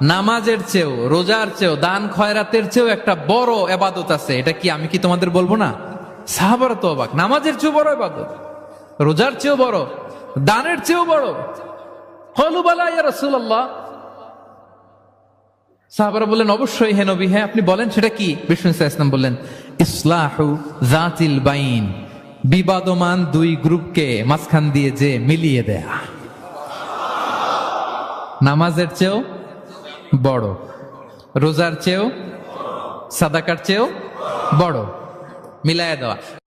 নামাজের চেয়েও, রোজার চেয়েও, দান খয়রাতের চেয়েও একটা বড় এবাদত আছে। এটা কি আমি কি তোমাদের বলবো না? সাহাবারা তো অবাক, নামাজের চেয়েও বড় এবাদত, রোজার চেয়েও বড়, দানের চেয়েও বড়। ক্বালু বালা ইয়া রাসূলুল্লাহ। সাহাবারা বললেন অবশ্যই হে নবী, হ্যাঁ আপনি বলেন সেটা কি? বিষ্ণু সাল্লাল্লাহু আলাইহি ওয়াসাল্লাম বললেন ইসলাহু যাতিল বাইন, বিবাদমান দুই গ্রুপকে মাঝখান দিয়ে যে মিলিয়ে দেয়া। নামাজের চেয়েও বড়, রোজার চেয়েও, সাদাকার চেয়েও বড়, মিলায়া দেওয়া।